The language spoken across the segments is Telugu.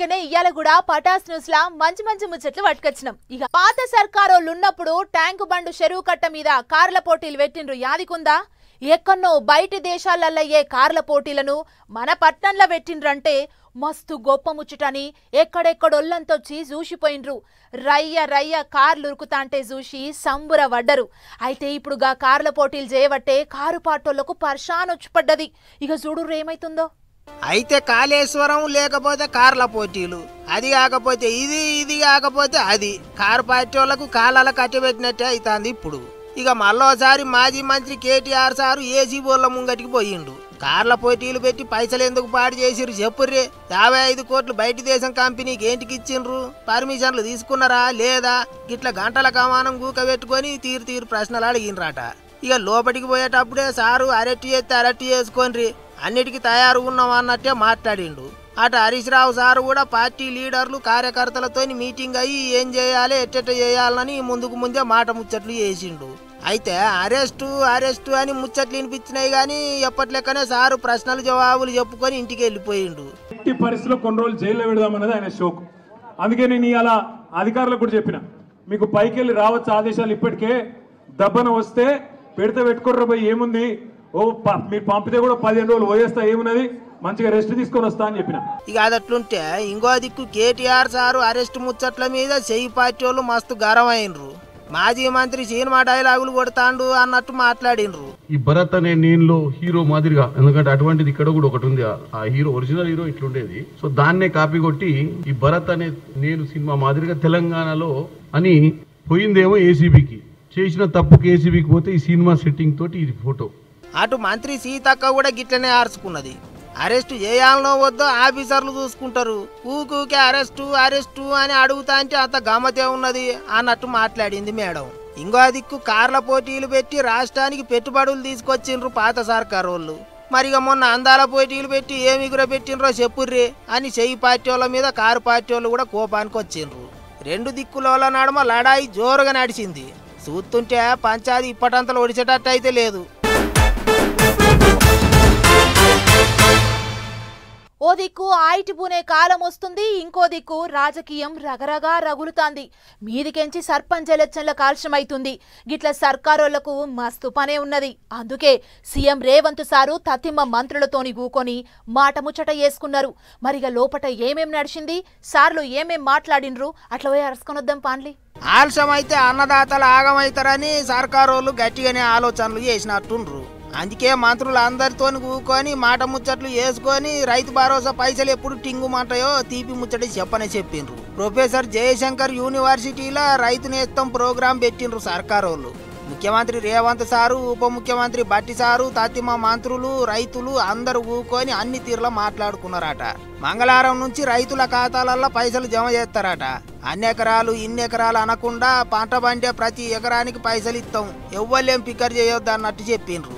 మాదిరిగానే ఇయాల కూడా పటాస్ న్యూస్ లా మంచి మంచి ముచ్చట్లు పట్టుకొచ్చినాం. ఇక పాత సర్కారోళ్ళు ఉన్నప్పుడు ట్యాంకు బండు చెరువు కట్ట మీద కార్ల పోటీలు పెట్టిండ్రు యాదికుందా? ఎక్కన్నో బయటి దేశాలయ్యే కార్ల పోటీలను మన పట్నంలో పెట్టిండ్రంటే మస్తు గొప్ప ముచ్చటని ఎక్కడెక్కడొల్లంతొచ్చి చూసిపోయిండ్రు. రయ్య రయ్య కార్లు ఉరుకుతాంటే చూసి సంబుర వడ్డరు. అయితే ఇప్పుడుగా కార్ల పోటీలు చేయబట్టే కారు పాటోళ్లకు పర్షాన్ వచ్చి పడ్డది. ఇక చూడు ఏమైతుందో. అయితే కాళేశ్వరం లేకపోతే కార్ల పోటీలు, అది కాకపోతే ఇది కాకపోతే అది, కారు పార్టీ వాళ్ళకు కాలాల కట్టబెట్టినట్టే అవుతుంది ఇప్పుడు. ఇక మళ్ళోసారి మాజీ మంత్రి కేటీఆర్ సారు ఏసీ బోర్ల ముంగటికి పోయిండు. కార్ల పోటీలు పెట్టి పైసలు ఎందుకు పాడు చేసిరు చెప్పుర్రే. 55 కోట్లు బయటి దేశం కంపెనీకి ఏంటికి ఇచ్చిండ్రు? పర్మిషన్లు తీసుకున్నారా లేదా? గిట్ల గంటల కమానం గూక పెట్టుకొని తీరు ప్రశ్నలు అడిగినరాట. ఇక లోపలికి పోయేటప్పుడే సారు అరెస్ట్ చేసుకోండి, అన్నిటికీ తయారు ఉన్నాం అన్నట్టే మాట్లాడిండు. అటు హరీష్ రావు సారు కూడా పార్టీ లీడర్లు కార్యకర్తలతో మీటింగ్ అయ్యి ఏం చేయాలి ఎట్టెట్ట చేయాలని ముందే మాట ముచ్చట్లు చేసిండు. అయితే అరెస్టు అని ముచ్చట్లు వినిపించినాయి కానీ ఎప్పట్లెక్కనే సారు ప్రశ్నలు జవాబులు చెప్పుకొని ఇంటికి వెళ్ళిపోయిండు. ఎట్టి పరిస్థితిలో కొన్ని రోజులు జైల్లో పెడదామన్నది ఆయన షోకు. అందుకే నేను ఇలా అధికారులకు కూడా చెప్పిన, మీకు పైకి వెళ్ళి రావచ్చు ఆదేశాలు, ఇప్పటికే దబ్బన వస్తే పెడితే పెట్టుకోర్ర పోయి ఏముంది, మీరు పంపితే కూడా 15 రోజులు పోయేస్తా, ఏమున్నది మంచిగా రెస్ట్ తీసుకొని వస్తా అని చెప్పిన. ఇక అదట్లుంటే ఇంకో దిక్కు కేటీఆర్ సారు అరెస్ట్ ముచ్చట్ల మీద చెయ్యి పార్టీ వాళ్ళు మస్తు గరం అయినరు. మాజీ మంత్రి సినిమా డైలాగులు కొడతాండు అన్నట్టు మాట్లాడినరు. ఈ భరత్ అనే నేను హీరో మాదిరిగా, ఎందుకంటే అటువంటిది ఇక్కడ కూడా ఒకటి ఉంది, ఆ హీరో ఒరిజినల్ హీరో ఇట్లుండేది. సో దాన్నే కాపీ కొట్టి ఈ భరత్ అనే నేను సినిమా మాదిరిగా తెలంగాణలో అని పోయిందేమో ఏసీబీకి, చేసిన తప్పుకి ఏసీబీకి పోతే ఈ సినిమా సెట్టింగ్ తోటి ఇది ఫోటో. అటు మంత్రి సీతక్క కూడా గిట్లనే ఆర్చుకున్నది. అరెస్టు చేయాలనో వద్దో ఆఫీసర్లు చూసుకుంటారు, ఊకే అరెస్టు అని అడుగుతా అంటే అంత గమ్మతే ఉన్నది అన్నట్టు మాట్లాడింది మేడం. ఇంకో దిక్కు కార్ల పోటీలు పెట్టి రాష్ట్రానికి పెట్టుబడులు తీసుకొచ్చిండ్రు పాత సర్కారు వాళ్ళు. మరిగా మొన్న అందాల పోటీలు పెట్టి ఏమి గుర పెట్టినరో చెప్పుర్రే అని చెయ్యి పార్టీ వాళ్ళ మీద కారు పార్టీ వాళ్ళు కూడా కోపానికి వచ్చిండ్రు. రెండు దిక్కుల నడుమ లడాయి జోరుగా నడిచింది. చూస్తుంటే పంచాది ఇప్పటంతలో ఒడిచేటట్టు అయితే లేదు. ఓ దిక్కు ఆయిటిపూనే కాలం వస్తుంది, ఇంకో దిక్కు రాజకీయం రగరగా రగులుతాంది. మీదికెంచి సర్పంచ్ ఎలక్షన్ల కాల్షమైతుంది. గిట్ల సర్కారోళ్లకు మస్తు పనే ఉన్నది. అందుకే సీఎం రేవంత్ సారు తతిమ్మ మంత్రులతోని గూకొని మాట ముచ్చట చేసుకున్నారు. మరిగా లోపట ఏమేం నడిచింది, సార్లు ఏమేం మాట్లాడినరు, అట్లా పోయి అరుసుకొనొద్దాం పాన్లి. ఆలస్యమైతే అన్నదాతలు ఆగమైతారని సర్కారోళ్ళు గట్టిగానే ఆలోచనలు చేసినట్టుండ్రు. అందుకే మంత్రులు అందరితో కూకొని మాట ముచ్చట్లు వేసుకొని రైతు భరోసా పైసలు ఎప్పుడు టింగుమంటాయో తీపి ముచ్చట చెప్పిండ్రు. ప్రొఫెసర్ జయశంకర్ యూనివర్సిటీలో రైతు నేస్తం ప్రోగ్రాం పెట్టిండ్రు సర్కారోళ్ళు. ముఖ్యమంత్రి రేవంత్ సారు, ఉప ముఖ్యమంత్రి బట్టి సారు, తతిమ మంత్రులు, రైతులు అందరూ కూకొని అన్ని తీరులో మాట్లాడుకున్నారట. మంగళవారం నుంచి రైతుల ఖాతాలలో పైసలు జమ చేస్తారట. అన్ని ఎకరాలు ఇన్ని ఎకరాలు అనకుండా పంట పండే ప్రతి ఎకరానికి పైసలు ఇస్తాం, ఎవ్వలేం పికర్ చేయొద్దు అన్నట్టు చెప్పిండ్రు.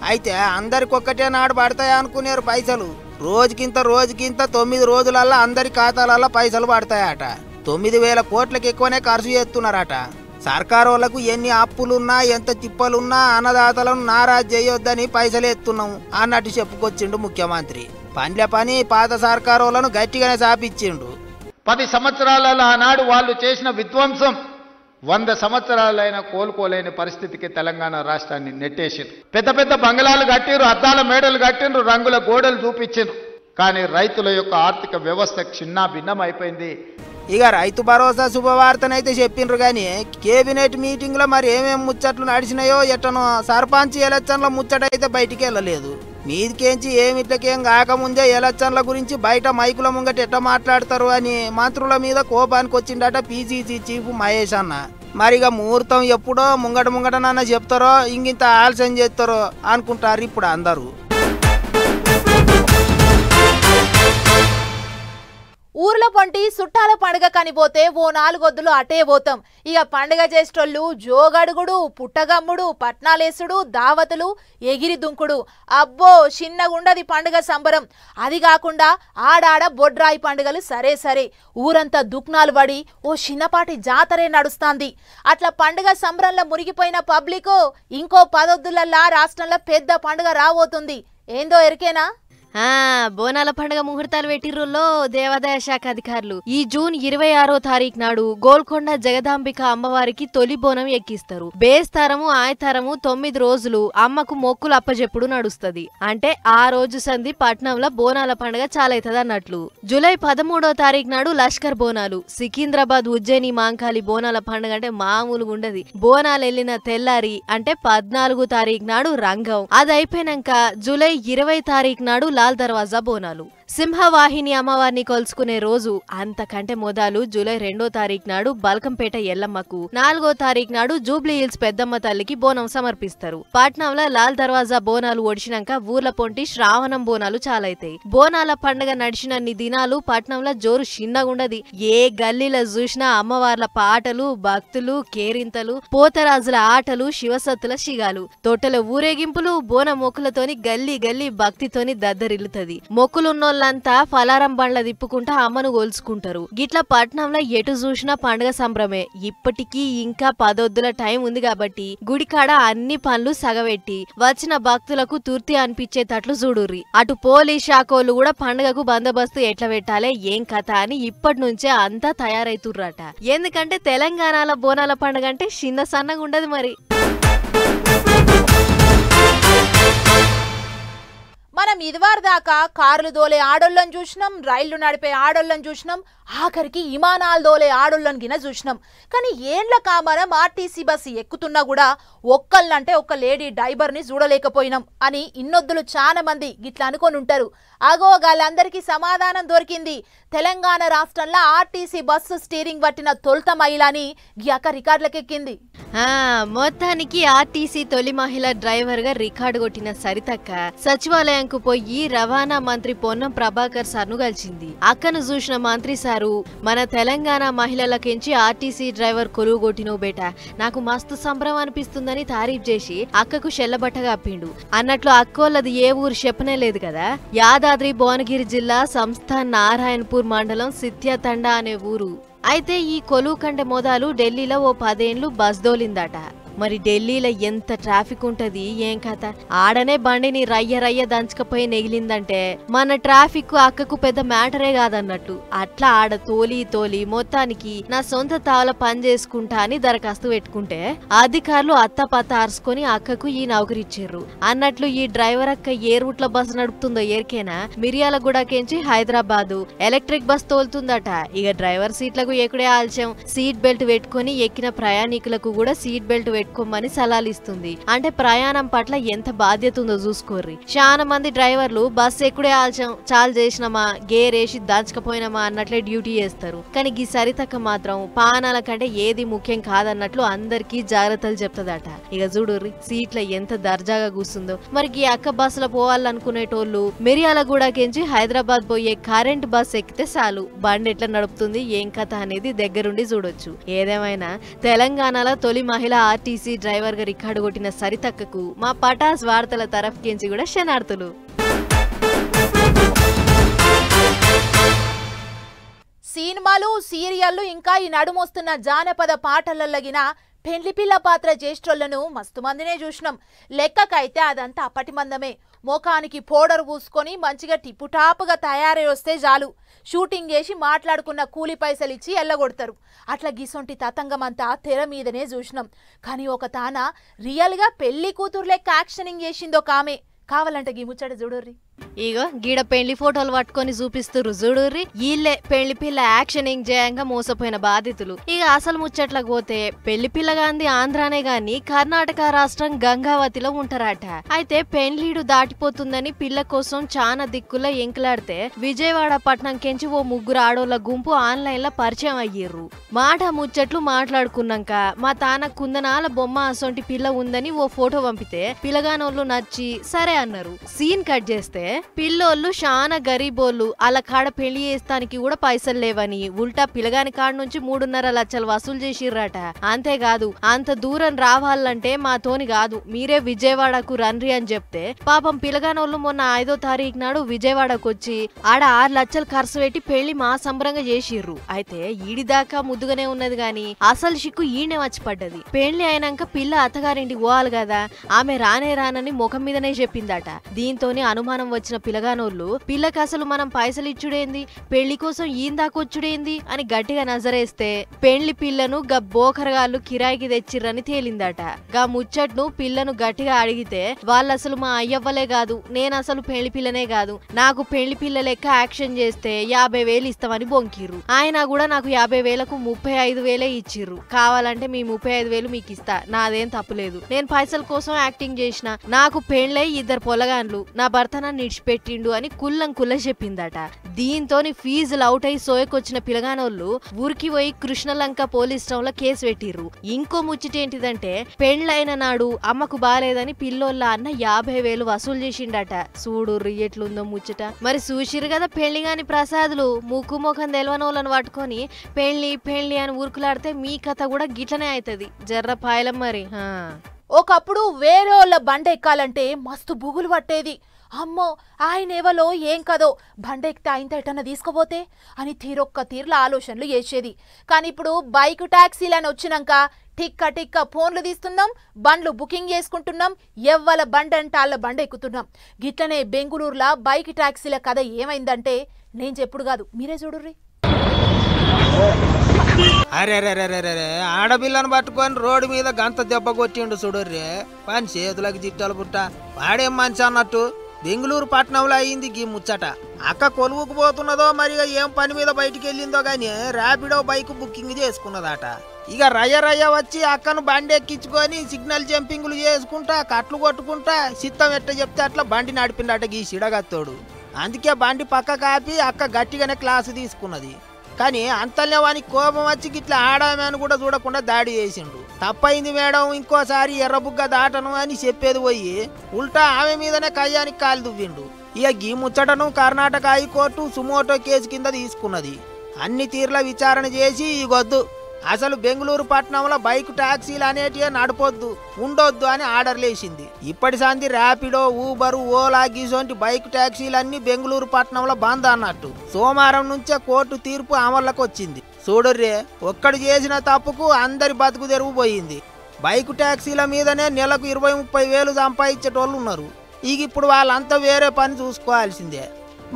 అయితే అందరికొక్కటే నాడు పడతాయి అనుకునేరు పైసలు. రోజుకింత 9 రోజులల్లా అందరి ఖాతాలలో పైసలు పడతాయట. 9,000 కోట్లకి ఎక్కువనే ఖర్చు చేస్తున్నారట. సర్కారు వాళ్ళకు ఎన్ని అప్పులున్నా ఎంత తిప్పలున్నా అన్నదాతలను నారాజు చేయొద్దని పైసలు ఎత్తున్నాం అన్నట్టు చెప్పుకొచ్చిండు ముఖ్యమంత్రి. పండ్ల పని పాత సర్కారు వాళ్ళను గట్టిగానే చాపిచ్చిండు. 10 సంవత్సరాలలో ఆనాడు వాళ్ళు చేసిన విధ్వంసం 100 సంవత్సరాలైనా కోలుకోలేని పరిస్థితికి తెలంగాణ రాష్ట్రాన్ని నెట్టేసిండ్రు. పెద్ద బంగళాలు కట్టిండ్రు, అద్దాల మేడలు కట్టిండ్రు, రంగుల గోడలు చూపించిండ్రు. కానీ రైతుల యొక్క ఆర్థిక వ్యవస్థ చిన్న భిన్నం అయిపోయింది. ఇక రైతు భరోసా శుభవార్తనైతే చెప్పిండ్రు కానీ కేబినెట్ మీటింగ్ లో మరి ఏమేమి ముచ్చట్లు నడిచినాయో ఎట్టనో సర్పంచ్ ఎలక్షన్ల ముచ్చట అయితే బయటికి వెళ్ళలేదు. మీదికేంచి ఏమిట్లకేం కాకముందే ఎలక్షన్ల గురించి బయట మైకుల ముంగట ఎట్ట మాట్లాడతారు అని మంత్రుల మీద కోపానికి వచ్చిండట పిసిసి చీఫ్ మహేష్ అన్న. మరిగా ముహూర్తం ఎప్పుడో ముంగట చెప్తారో ఇంకింత ఆలస్యం చేస్తారో అనుకుంటారు ఇప్పుడు అందరూ. ఊర్ల పొంటి చుట్టాల పండుగ కనిపోతే ఓ 4 వద్దులు అటే పోతాం. ఇక పండుగ చేసేటోళ్ళు జోగడుగుడు, పుట్టగమ్ముడు, పట్నాలేసుడు, దావతులు, ఎగిరి దుంకుడు, అబ్బో చిన్నగుండది పండుగ సంబరం. అది కాకుండా ఆడాడ బొడ్రాయి పండుగలు సరే ఊరంతా దుక్నాలు పడి ఓ చిన్నపాటి జాతరే నడుస్తాంది. అట్లా పండుగ సంబరంలో మునిగిపోయిన పబ్లిక్ ఇంకో 10 వద్దులల్లా రాష్ట్రంలో పెద్ద పండుగ రాబోతుంది. ఏందో ఎరికేనా? బోనాల పండుగ ముహూర్తాలు పెట్టిర్రుల్లో దేవాదాయ శాఖ అధికారులు ఈ జూన్ 26వ తారీఖు నాడు గోల్కొండ జగదాంబిక అమ్మవారికి తొలి బోనం ఎక్కిస్తారు. బేస్తారము ఆయతారము 9 రోజులు అమ్మకు మొక్కులు అప్పజెప్పుడు నడుస్తది. అంటే ఆ రోజు సంధి పట్నంలో బోనాల పండుగ చాలైతది అన్నట్లు. జూలై 13వ తారీఖు నాడు లష్కర్ బోనాలు. సికింద్రాబాద్ ఉజ్జయిని మాంకాలి బోనాల పండుగ అంటే మామూలుగా ఉండదు. బోనాలు వెళ్లిన తెల్లారి అంటే 14వ తారీఖు నాడు రంగం. అది అయిపోయినాక జూలై 20వ తారీఖు నాడు లాల్ దర్వాజా బోనాలు. సింహవాహిని అమ్మవారిని కొలుసుకునే రోజు అంతకంటే మొదలు జూలై 2వ తారీఖు నాడు బల్కంపేట ఎల్లమ్మకు, 4వ తారీఖు నాడు జూబ్లీ హిల్స్ పెద్దమ్మ తల్లికి బోనం సమర్పిస్తారు. పాట్నంలో లాల్ దర్వాజా బోనాలు ఒడిచినాక ఊర్ల పొంటి శ్రావణం బోనాలు చాలైతాయి. బోనాల పండుగ నడిచినన్ని దినాలు పట్నంలో జోరు చిన్నగుండది. ఏ గల్లీలో చూసినా అమ్మవార్ల పాటలు, భక్తులు, కేరింతలు, పోతరాజుల ఆటలు, శివసత్తుల శిగాలు, తొట్టెల ఊరేగింపులు, బోన మొక్కులతోని గల్లీ గల్లీ భక్తితోని దద్దరిల్లుతది. మొక్కులున్నోళ్ళంతా ఫలారం బండ్ల తిప్పుకుంటా అమ్మను గోల్చుకుంటారు. గిట్ల పట్నంలో ఎటు చూసినా పండుగ సంబరమే. ఇప్పటికీ ఇంకా 10 టైం ఉంది కాబట్టి గుడికాడ అన్ని పనులు సగబెట్టి వచ్చిన భక్తులకు తూర్తి అనిపించేటట్లు చూడుర్రి. అటు పోలీస్ శాఖోళ్ళు కూడా పండుగకు బందోబస్తు ఎట్లా పెట్టాలే ఏం కథ అని ఇప్పటి నుంచే అంతా తయారైతుర్రట. ఎందుకంటే తెలంగాణలో బోనాల పండుగ అంటే చిన్న సన్నగా ఉండదు మరి. మనం ఇదివారు దాకా కార్లు దోలే ఆడోళ్ళని చూసినాం, రైళ్లు నడిపే ఆడోళ్ళని చూసినాం, ఆఖరికి విమానాలు దోలే ఆడోళ్ళని గిన చూసినాం. కానీ ఏండ్ల కామనం ఆర్టీసీ బస్సు ఎక్కుతున్నా కూడా ఒక్కళ్ళంటే ఒక్క లేడీ డ్రైవర్ని చూడలేకపోయినాం అని ఇన్నొద్దులు చాలా మంది గిట్లా అనుకొని ఉంటారు. అగో వాళ్ళందరికీ సమాధానం దొరికింది. తెలంగాణ రాష్ట్రంలో ఆర్టీసీ బస్సు స్టీరింగ్ పట్టిన తొలుత మహిళని గ్యాక రికార్డులకెక్కింది. మొత్తానికి ఆర్టీసీ తొలి మహిళ డ్రైవర్ గా రికార్డు కొట్టిన సరితక్క సచివాలయంకు పోయి రవాణా మంత్రి పొన్నం ప్రభాకర్ సార్ను కలిసింది. అక్కను చూసిన మంత్రి సారు, మన తెలంగాణ మహిళలకించి ఆర్టీసీ డ్రైవర్ కొలువు కొట్టినవు బేట, నాకు మస్తు సంబరం అనిపిస్తుందని తారీఫ్ చేసి అక్కకు షెల్లబట్టగా అప్పిండు. అన్నట్లు అక్కోళ్ళది ఏ ఊరు చెప్పనే లేదు కదా. యాదాద్రి భువనగిరి జిల్లా సంస్థాన్ నారాయణపూర్ మండలం సిత్యాతండా అనే ఊరు. అయితే ఈ కొలువు కంటే మొదలు ఢిల్లీలో ఓ 10 ఏండ్లు బస్ దోలిందట. మరి ఢిల్లీలో ఎంత ట్రాఫిక్ ఉంటది ఏం కథ. ఆడనే బండిని రయ్య రయ్య దంచకపోయి నెగిలిందంటే మన ట్రాఫిక్ అక్కకు పెద్ద మ్యాటరే కాదన్నట్టు. అట్లా ఆడ తోలి మొత్తానికి నా సొంత తావల పని చేసుకుంటా అని దరఖాస్తు పెట్టుకుంటే అధికారులు అత్తపత్త అరుచుకొని అక్కకు ఈ నౌకరిచ్చారు. అన్నట్లు ఈ డ్రైవర్ అక్క ఏ రూట్ల బస్సు నడుపుతుందో ఎరికేనా మిర్యాలగూడకెంచి హైదరాబాదు ఎలక్ట్రిక్ బస్ తోలుతుందట. ఇక డ్రైవర్ సీట్లకు ఎక్కుడే ఆల్చం. సీట్ బెల్ట్ పెట్టుకుని ఎక్కిన ప్రయాణికులకు కూడా సీట్ బెల్ట్ పెట్టుకోమని సలహాలు ఇస్తుంది. అంటే ప్రయాణం పట్ల ఎంత బాధ్యత ఉందో చూసుకోర్రి. చాలా మంది డ్రైవర్లు బస్సు ఎక్కుడే ఆల్చం, చాలు చేసినామా గేర్ వేసి దాంచకపోయినామా అన్నట్లే డ్యూటీ చేస్తారు. కానీ ఈ సరితక్క మాత్రం పానాల కంటే ఏది ముఖ్యం కాదన్నట్లు అందరికీ జాగ్రత్తలు చెప్తదట. ఇక చూడుర్రి సీట్ల ఎంత దర్జాగా కూర్చుందో. మరి ఈ అక్క బస్సులో పోవాలనుకునేటోళ్ళు మిర్యాలగూడకెంచి హైదరాబాద్ పోయే కరెంట్ బస్ ఎక్కితే చాలు బండి ఎట్లా నడుపుతుంది ఏం కథ అనేది దగ్గరుండి చూడొచ్చు. ఏదేమైనా తెలంగాణలో తొలి మహిళ ఆర్టీసీ డ్రైవర్ గా రికార్డు కొట్టిన సరితక్కకు మా పటాస్ వార్తల తరఫుకించి కూడా శనార్థులు. సినిమాలు, సీరియళ్లు ఇంకా ఈ నడుమొస్తున్న జానపద పాటలగిన పెండ్లి పిల్ల పాత్ర జ్యేష్ఠులను మస్తు మందినే చూసినాం. లెక్కకైతే అదంతా అప్పటి మందమే. మోకానికి పౌడర్ పూసుకొని మంచిగా టిప్పుటాపుగా తయారై వస్తే చాలు షూటింగ్ చేసి మాట్లాడుకున్న కూలి పైసలు ఇచ్చి ఎల్లగొడతారు. అట్లా గిసొంటి తతంగం అంతా తెర మీదనే చూసినాం. కానీ ఒక తాన రియల్గా పెళ్లి కూతురు లెక్క యాక్షనింగ్ చేసిందో కామే. కావాలంటే గీ ముచ్చట చూడుర్రి. ఇగో గీడ పెళ్లి ఫోటోలు పట్టుకొని చూపిస్తురు చూడుర్రి. వీళ్ళే పెళ్లి పిల్ల యాక్షనింగ్ చేయంగా మోసపోయిన బాధితులు. ఇక అసలు ముచ్చట్లకు పోతే పెళ్లి పిల్లగాంది ఆంధ్రానే గాని కర్ణాటక రాష్ట్రం గంగావతిలో ఉంటారట. అయితే పెళ్లిడు దాటిపోతుందని పిల్ల కోసం చాలా దిక్కుల్లో ఎంకలాడితే విజయవాడ పట్నం కెంచి ఓ 3 ఆడోళ్ల గుంపు ఆన్లైన్ లో పరిచయం అయ్యిర్రు. మాట ముచ్చట్లు మాట్లాడుకున్నాక మా తాన కుందనాల బొమ్మ అసొంటి పిల్ల ఉందని ఓ ఫోటో పంపితే పిల్లగానోళ్ళు నచ్చి సరే అన్నారు. సీన్ కట్ చేస్తే పిల్లోళ్ళు చాలా గరీబోళ్ళు, అలా కాడ పెళ్లి చేస్తానికి కూడా పైసలు లేవని ఉల్టా పిల్లగాని కాడ నుంచి 3.5 లక్షలు వసూలు చేసిర్రట. అంతేకాదు అంత దూరం రావాలంటే మాతోని కాదు మీరే విజయవాడకు రండ్రి అని చెప్తే పాపం పిల్లగానోళ్ళు మొన్న 5వ తారీఖు నాడు విజయవాడకు వచ్చి ఆడ 6 లక్షలు ఖర్చు పెట్టి పెళ్లి మా సంబరంగా చేసిర్రు. అయితే ఈడిదాకా ముద్దుగానే ఉన్నది గాని అసలు షిక్కు ఈయనే వచ్చి పడ్డది. పెళ్లి అయినాక పిల్ల అత్తగారింటికి పోవాలి కదా, ఆమె రానే రానని ముఖం మీదనే చెప్పిందట. దీంతోనే అనుమానం వచ్చిన పిల్లగానోళ్ళు పిల్లకి అసలు మనం పైసలు ఇచ్చుడేంది, పెళ్లి కోసం ఈందాకొచ్చుడేంది అని గట్టిగా నజరేస్తే పెళ్లి పిల్లను గా బోకరగాళ్ళు కిరాయికి తెచ్చిర్రని తేలిందట. గా ముచ్చట్ను పిల్లను గట్టిగా అడిగితే వాళ్ళు అసలు మా అయ్యవ్వలే కాదు, నేను అసలు పెళ్లి పిల్లనే కాదు, నాకు పెళ్లి పిల్ల లెక్క యాక్షన్ చేస్తే 50,000 ఇస్తామని బొంకిర్రు. ఆయన కూడా నాకు 50,000కు 35,000 ఇచ్చిర్రు. కావాలంటే మీ 35,000 మీకు ఇస్తా, నాదేం తప్పులేదు, నేను పైసల కోసం యాక్టింగ్ చేసిన, నాకు పెళ్లై 2 పొలగాన్లు, నా భర్త నన్ను ఇడిచిపెట్టిండు అని కుల్లం కుల్ల చెప్పిందట. దీంతోని ఫీజులు అవుట్ అయి సోయకొచ్చిన పిల్లగానోళ్ళు ఊరికి పోయి కృష్ణలంక పోలీస్ స్టేషన్ లో కేసు పెట్టిర్రు. ఇంకో ముచ్చటేంటిదంటే పెళ్లైన నాడు అమ్మకు బాలేదని పిల్లోళ్ళ అన్న 50,000 వసూలు చేసిండట. చూడు ఎట్లుందో ముచ్చట. మరి చూసిరు కదా పెళ్లి గాని ప్రసాదులు ముక్కు ముఖం తెలవనోళ్ళను పట్టుకొని పెళ్లి పెళ్లి అని ఊరుకులాడితే మీ కథ కూడా గిట్లనే అవుతుంది. జర్ర పాయలం మరి. ఒకప్పుడు వేరే వాళ్ళ బండ ఎక్కాలంటే మస్తు బుగులు పట్టేది. అమ్మో ఆయన ఎవలో ఏం కదో బండెక్కితే ఆయనతో ఎటన్నా తీసుకుపోతే అని తీరొక్క తీర్ల ఆలోచనలు చేసేది. కానీ ఇప్పుడు బైక్ ట్యాక్సీలని వచ్చినాక టిక్క టిక్క ఫోన్లు తీస్తున్నాం, బండ్లు బుకింగ్ చేసుకుంటున్నాం, ఎవ్వల బండి అంటే వాళ్ళ బండ ఎక్కుతున్నాం. గిట్లనే బెంగుళూరులో బైక్ ట్యాక్సీల కథ ఏమైందంటే నేను చెప్పుడు కాదు, మీరే చూడుర్రి. అరే ఆడపిల్లను పట్టుకొని రోడ్డు మీద గంత దెబ్బ కొట్టిండు చూడుర్రే. పని చేతులకు జిట్టలు పుట్ట వాడేం మంచి అన్నట్టు బెంగళూరు పట్టణంలో అయింది గీ ముచ్చట. అక్క కొలువుకు పోతున్నదో మరి ఏం పని మీద బయటికి వెళ్ళిందో గాని ర్యాపిడో బైక్ బుకింగ్ చేసుకున్నదట. ఇక రయ్య వచ్చి అక్కను బండి ఎక్కించుకొని సిగ్నల్ జంపింగ్లు చేసుకుంటా కట్లు కొట్టుకుంటా సిద్ధం ఎట్ట చెప్తే అట్లా బండి నడిపిండట గీ సిడగత్తోడు. అందుకే బండి పక్క కాపి అక్క గట్టిగానే క్లాసు తీసుకున్నది. కానీ అంతల్నే వానికి కోపం వచ్చి గిట్లా ఆడామని కూడా చూడకుండా దాడి చేసిండు. తప్పైంది మేడం, ఇంకోసారి ఎర్రబుగ్గ దాటను అని చెప్పేది పోయి ఉల్టా ఆమె మీదనే కయ్యానికి కాలు దువ్విండు. ఇక గీ ముచ్చటను కర్ణాటక హైకోర్టు సుమోటో కేసు కింద తీసుకున్నది. అన్ని తీర్ల విచారణ చేసి ఇగొద్దు, అసలు బెంగళూరు పట్టణంలో బైక్ ట్యాక్సీలు అనేటివి నడపొద్దు ఉండొద్దు అని ఆర్డర్లు వేసింది. ఇప్పటి సంది ర్యాపిడో ఊబరు ఓలా గీసోంటి బైక్ ట్యాక్సీలన్నీ బెంగళూరు పట్టణంలో బంద్ అన్నట్టు. సోమవారం నుంచే కోర్టు తీర్పు అమల్లోకి వచ్చింది. చూడర్రే, ఒక్కడు చేసిన తప్పుకు అందరి బతుకు తెరువు పోయింది. బైక్ ట్యాక్సీల మీదనే నెలకు 20-30 వేలు సంపాదించేటోళ్ళు ఉన్నారు. ఇక ఇప్పుడు వాళ్ళంతా వేరే పని చూసుకోవాల్సిందే.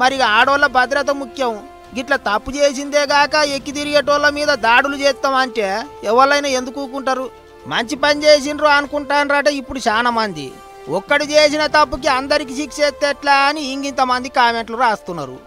మరి ఆడోళ్ళ భద్రత ముఖ్యం. గిట్లా తప్పు చేసిందే గాక ఎక్కి తిరిగేటోళ్ళ మీద దాడులు చేస్తామంటే ఎవరైనా ఎందుకు ఊకుంటారు? మంచి పని చేసిండ్రు అనుకుంటానరట ఇప్పుడు చాలా మంది. ఒక్కడు చేసిన తప్పుకి అందరికి శిక్ష ఎత్తే ఎట్లా అని ఇంగింతమంది కామెంట్లు రాస్తున్నారు.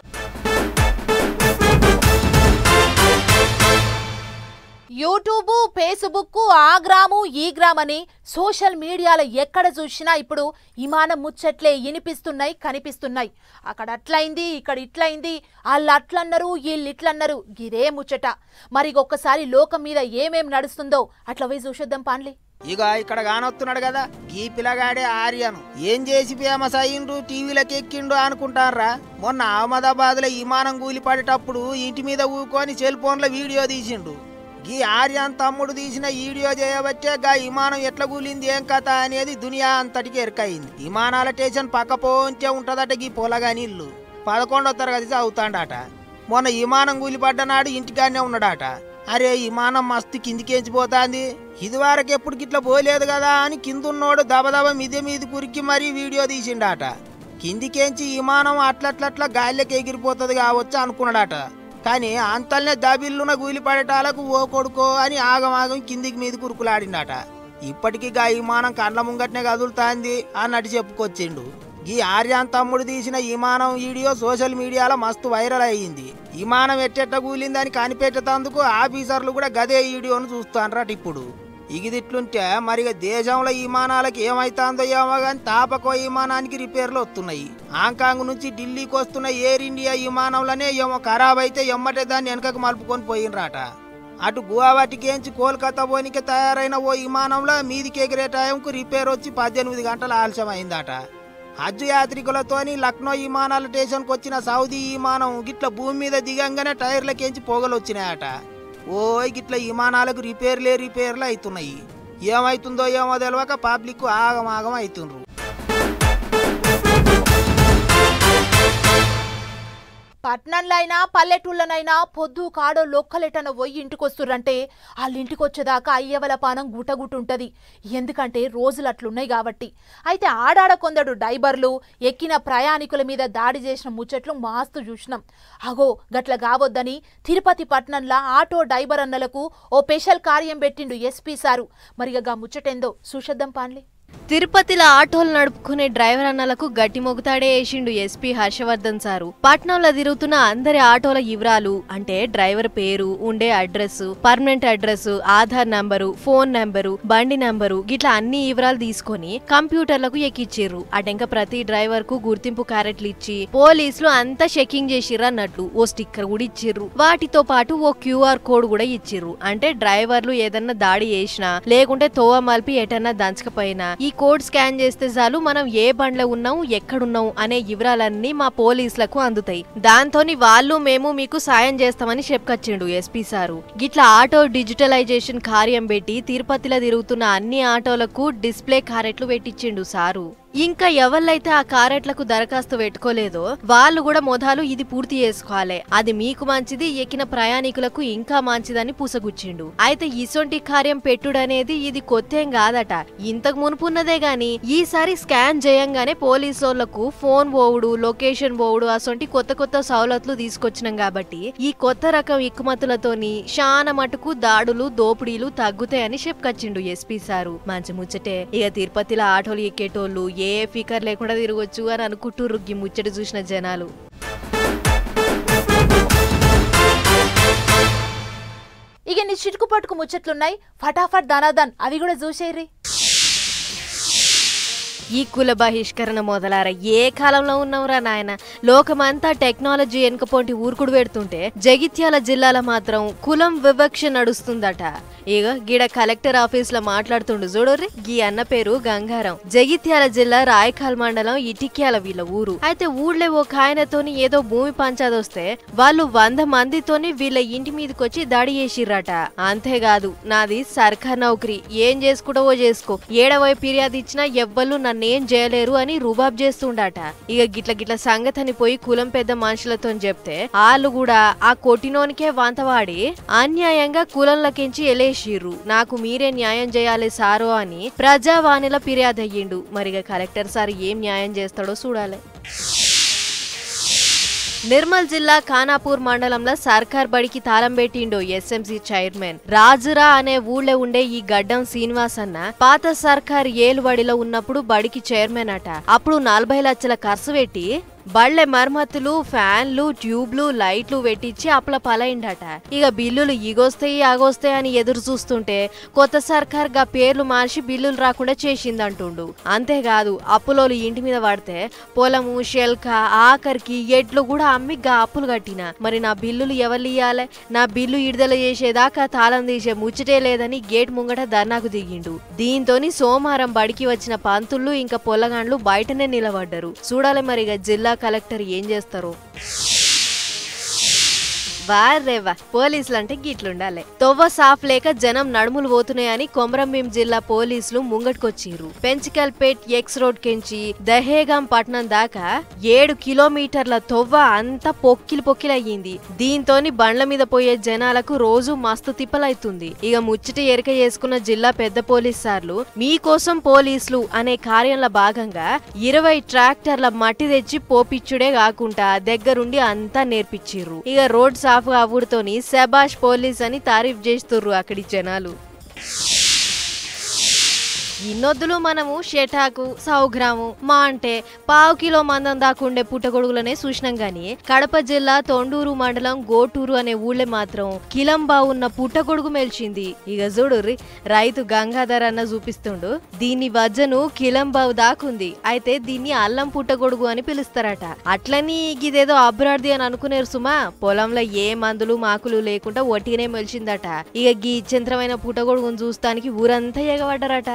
యూట్యూబ్, ఫేస్బుక్, ఆ గ్రాము ఈ గ్రామని సోషల్ మీడియాలో ఎక్కడ చూసినా ఇప్పుడు విమానం ముచ్చట్లే వినిపిస్తున్నాయి, కనిపిస్తున్నాయి. అక్కడ అట్లయింది, ఇక్కడ ఇట్లయింది, వాళ్ళు అట్లన్నారు, వీళ్ళు ఇట్లన్నారు, గిరే ముచ్చట. మరి ఒక్కసారి లోకం మీద ఏమేం నడుస్తుందో అట్లా పోయి చూసేద్దాం పాన్లే. ఇక ఇక్కడ కానొస్తున్నాడు కదా ఈ పిల్లగాడే ఆర్యను. ఏం చేసి ఫేమస్ అయ్యిండు, టీవీలకు ఎక్కిండు అనుకుంటారా? మొన్న అహ్మదాబాద్ లో విమానం కూలిపడేటప్పుడు ఇంటి మీద ఊకొని సెల్ ఫోన్ లో వీడియో తీసిండు. ఈ ఆర్యన్ తమ్ముడు తీసిన వీడియో చేయబట్టే గా విమానం ఎట్లా కూలింది ఏం కథ అనేది దునియా అంతటికి ఎరకయింది. విమానాల స్టేషన్ పక్క పోంచే ఉంటదట గీ పొలగాని ఇల్లు. 11వ తరగతి చదువుతాడట. మొన్న విమానం కూలిపడ్డనాడు ఇంటికాడనే ఉన్నాడట. అరే విమానం మస్తు కిందికేంచిపోతాంది, ఇదివరకు ఎప్పుడు గిట్లా పోలేదు కదా అని కిందున్నోడు దబదబ మీది కురికి మరీ వీడియో తీసిండట. కిందికేంచి విమానం అట్లట్లట్లా గాలిలోకి ఎగిరిపోతుంది కావచ్చు అనుకున్నాడట. కానీ అంతల్నే దబిల్లున కూలిపడేటాలకు ఓ కొడుకో అని ఆగమాగం కిందికి మీద కురుకులాడిండట. ఇప్పటికీ గా విమానం కండ్ల ముంగట్నే కదులుతాంది అన్నట్టు చెప్పుకొచ్చిండు. ఈ ఆర్యాన్ తమ్ముడు తీసిన విమానం వీడియో సోషల్ మీడియాలో మస్తు వైరల్ అయ్యింది. విమానం ఎట్టెట్ట కూలిందని కనిపెట్టేందుకు ఆఫీసర్లు కూడా గదే వీడియోను చూస్తానరట. ఇప్పుడు ఇగిదిట్లుంటే మరి దేశంలో విమానాలకు ఏమైతుందో ఏమో కానీ తాపకో విమానానికి రిపేర్లు వస్తున్నాయి. హాంకాంగ్ నుంచి ఢిల్లీకి వస్తున్న ఎయిర్ ఇండియా విమానంలోనే ఏమో ఖరాబ్ అయితే ఎమ్మటే దాన్ని వెనకకు మలుపుకొని పోయినరాట. అటు గువాహటికేంచి కోల్కతా పోనీకి తయారైన ఓ విమానంలో మీదికి ఎగిరే టైంకు రిపేర్ వచ్చి 18 గంటల ఆలస్యం అయిందట. హజ్ యాత్రికులతోని లక్నో విమానాల స్టేషన్కి వచ్చిన సౌదీ విమానం గిట్ల భూమి మీద దిగంగానే టైర్లకేంచి పొగలు వచ్చినాయట. ఓయ్ గిట్ల విమానాలకు రిపేర్లే రిపేర్లు అవుతున్నాయి. ఏమైతుందో ఏమో తెలియక పబ్లిక్ ఆగమాగం అవుతుండ్రు. పట్నంలో అయినా పల్లెటూళ్ళనైనా పొద్దు కాడో లొక్కలెటన పోయి ఇంటికొస్తుర్రంటే వాళ్ళ ఇంటికొచ్చేదాకా అయ్యవల పానం గుటగుటుంటది. ఎందుకంటే రోజులు అట్లున్నాయి కాబట్టి. అయితే ఆడాడ కొందరు డైబర్లు ఎక్కిన ప్రయాణికుల మీద దాడి చేసిన ముచ్చట్లు మాస్తు చూసినాం. అగో గట్ల కావద్దని తిరుపతి పట్నంలో ఆటో డైబర్ అన్నలకు ఓ స్పెషల్ కార్యం పెట్టిండు ఎస్పీ సారు. మరిగా ముచ్చటేందో సుషద్దం పాన్లే. తిరుపతిలో ఆటోలు నడుపుకునే డ్రైవర్ అన్నలకు గట్టి మొగుతాడే వేసిండు ఎస్పీ హర్షవర్ధన్ సారు. పట్నంలో తిరుగుతున్న అందరి ఆటోల వివరాలు అంటే డ్రైవర్ పేరు, ఉండే address, permanent address, Aadhaar number, phone number, బండి నంబరు గిట్లా అన్ని వివరాలు తీసుకొని కంప్యూటర్లకు ఎక్కిచ్చిర్రు. అటెంక ప్రతి డ్రైవర్ కు గుర్తింపు క్యారెట్లు ఇచ్చి పోలీసులు అంతా చెకింగ్ చేసిర్రు అన్నట్లు ఓ స్టిక్కర్ కూడా ఇచ్చిర్రు. వాటితో పాటు ఓ క్యూఆర్ కోడ్ కూడా ఇచ్చిర్రు. అంటే డ్రైవర్లు ఏదన్నా దాడి చేసినా లేకుంటే తోవ మల్పి ఎటన్నా దంచకపోయినా ఈ కోడ్ స్కాన్ చేస్తే చాలు మనం ఏ బండ్లో ఉన్నాం, ఎక్కడున్నాం అనే వివరాలన్నీ మా పోలీసులకు అందుతాయి. దాంతోని వాళ్ళు మేము మీకు సాయం చేస్తామని చెప్పుకొచ్చిండు ఎస్పీ సారు. గిట్లా ఆటో డిజిటలైజేషన్ కార్యం పెట్టి తిరుపతిలో తిరుగుతున్న అన్ని ఆటోలకు డిస్ప్లే కారెట్లు పెట్టించిండు సారు. ఇంకా ఎవళ్ళైతే ఆ కారెట్లకు దరఖాస్తు పెట్టుకోలేదో వాళ్ళు కూడా మొదలు ఇది పూర్తి చేసుకోవాలి. అది మీకు మంచిది, ఎక్కిన ప్రయాణికులకు ఇంకా మంచిదని పూసగుచ్చిండు. అయితే ఇసొంటి కార్యం పెట్టుడనేది ఇది కొత్తేం కాదట, ఇంతకు మునుపున్నదే గాని ఈసారి స్కాన్ చేయంగానే పోలీసులకు ఫోన్ పోవుడు, లొకేషన్ పోవుడు అసొంటి కొత్త కొత్త సౌలతులు తీసుకొచ్చినాం కాబట్టి ఈ కొత్త రకం ఇక్కుమతులతోని చాలా మటుకు దాడులు, దోపిడీలు తగ్గుతాయని చెప్పుకొచ్చిండు ఎస్పీ సారు. మంచి ముచ్చటే. ఇక తిరుపతిలో ఆటోలు ఎక్కేటోళ్ళు ఏ ఫికర్ లేకుండా తిరగొచ్చు అని అనుకుంటుర్రు ఈ ముచ్చట చూసిన జనాలు. ఇక నీ చిటుకు పట్టుకు ముచ్చట్లున్నాయి, ఫటాఫట్ దానాదాన్ అవి కూడా చూసేరి. ఈ కుల బహిష్కరణ మొదలారా ఏ కాలంలో ఉన్నవరా నాయన. లోకమంతా టెక్నాలజీ వెనుకపోంటి ఊరుకుడు పెడుతుంటే జగిత్యాల జిల్లాలో మాత్రం కులం వివక్ష నడుస్తుందట. ఇక గిడ కలెక్టర్ ఆఫీస్ లో మాట్లాడుతుండు చూడర్రి. గీ అన్న పేరు గంగారం. జగిత్యాల జిల్లా రాయకాల్ మండలం ఇటిక్యాల వీళ్ళ ఊరు. అయితే ఊళ్ళో ఒక ఆయనతోని ఏదో భూమి పంచాదొస్తే వాళ్ళు 100 మందితోని వీళ్ళ ఇంటి మీదకొచ్చి దాడి చేసిర్రట. అంతేకాదు నాది సర్కార్ నౌకరీ, ఏం చేసుకుంటావో చేసుకో, ఏడవై ఫిర్యాదు ఇచ్చినా ఎవ్వళ్ళు నన్నేం చేయలేరు అని రుబాబ్ చేస్తుండట. ఇక గిట్ల గిట్ల సంగతిని పోయి కులం పెద్ద మనుషులతో చెప్తే వాళ్ళు కూడా ఆ కొట్టినోనికే వంతవాడి అన్యాయంగా కులంలకించి ఎలేసిర్రు. నాకు మీరే న్యాయం చేయాలి సారో అని ప్రజావాణిలో ఫిర్యాదు అయ్యిండు. మరిగా కలెక్టర్ సార్ ఏం న్యాయం చేస్తాడో చూడాలి. నిర్మల్ జిల్లా ఖానాపూర్ మండలంలో సర్కార్ బడికి తాళం పెట్టిండో ఎస్ఎంసీ చైర్మన్. రాజురా అనే ఊళ్ళో ఉండే ఈ గడ్డం శ్రీనివాస్ అన్న పాత సర్కార్ ఏలుబడిలో ఉన్నప్పుడు బడికి చైర్మన్ అట. అప్పుడు 40 లక్షల ఖర్చు పెట్టి బళ్ళె మరమ్మతులు, ఫ్యాన్లు, ట్యూబ్లు, లైట్లు పెట్టించి అప్ల పలైండట. ఇక బిల్లులు ఇగొస్తాయి ఆగొస్తాయి అని ఎదురు చూస్తుంటే కొత్త సర్కార్ గా పేర్లు మార్చి బిల్లులు రాకుండా చేసిందంటుండు. అంతేకాదు అప్పులోలు ఇంటి మీద పడితే పొలము, శెల్క, ఆఖరికి ఎడ్లు కూడా అమ్మి గా అప్పులు కట్టిన. మరి నా బిల్లులు ఎవరు ఇయ్యాలే? నా బిల్లు విడుదల చేసేదాకా తాళం తీసే ముచ్చటే లేదని గేట్ ముంగట ధర్నాకు దిగిండు. దీంతోని సోమవారం బడికి వచ్చిన పంతుళ్ళు ఇంకా పొల్లగాండ్లు బయటనే నిలబడ్డారు. చూడాలి మరిగా జిల్లా కలెక్టర్ ఏం చేస్తారు. వారేవా పోలీసులు అంటే గిట్లుండాలి. తొవ్వ సాఫ్ లేక జనం నడుములు పోతున్నాయని కొమరంభీం జిల్లా పోలీసులు ముంగట్కొచ్చిర్రు. పెంచికల్పేట్ ఎక్స్ రోడ్ కెంచి దహేగాం పట్నం దాకా 7 కిలోమీటర్ల తొవ్వ అంతా పొక్కిలయ్యింది. దీంతోని బండ్ల మీద పోయే జనాలకు రోజు మస్తు తిప్పలైతుంది. ఇక ముచ్చట ఎరక చేసుకున్న జిల్లా పెద్ద పోలీస్ సార్లు మీకోసం పోలీసులు అనే కార్యంలో భాగంగా 20 ట్రాక్టర్ల మట్టి తెచ్చి పోపిచ్చుడే కాకుండా దగ్గరుండి అంతా నేర్పించిర్రు. ఇక రోడ్ ఊడితోని శబాష్ పోలీస్ అని తారీఫ్ చేస్తుర్రు అక్కడి జనాలు. ఇన్నొద్దులు మనము షెటాకు, 100 గ్రాము మా అంటే 1/4 కిలో మందం దాకుండే పుట్టగొడుగులనే చూసినాం గాని కడప జిల్లా తొండూరు మండలం గోటూరు అనే ఊళ్ళే మాత్రం కిలంబా ఉన్న పుట్టగొడుగు మెల్చింది. ఇక చూడుర్రి రైతు గంగాధర్ అన్న చూపిస్తుండు. దీని వజ్జను కిలంబావు దాకుంది. అయితే దీన్ని అల్లం పుట్టగొడుగు అని పిలుస్తారట. అట్లని గిదేదో అబ్రాడ్ది అని అనుకునేరు సుమా. పొలంలో ఏ మందులు మాకులు లేకుండా ఒట్టిగానే మెల్చిందట. ఇక గీ చిత్రమైన పుట్టగొడుగును చూస్తానికి ఊరంతా ఎగబడ్డారట.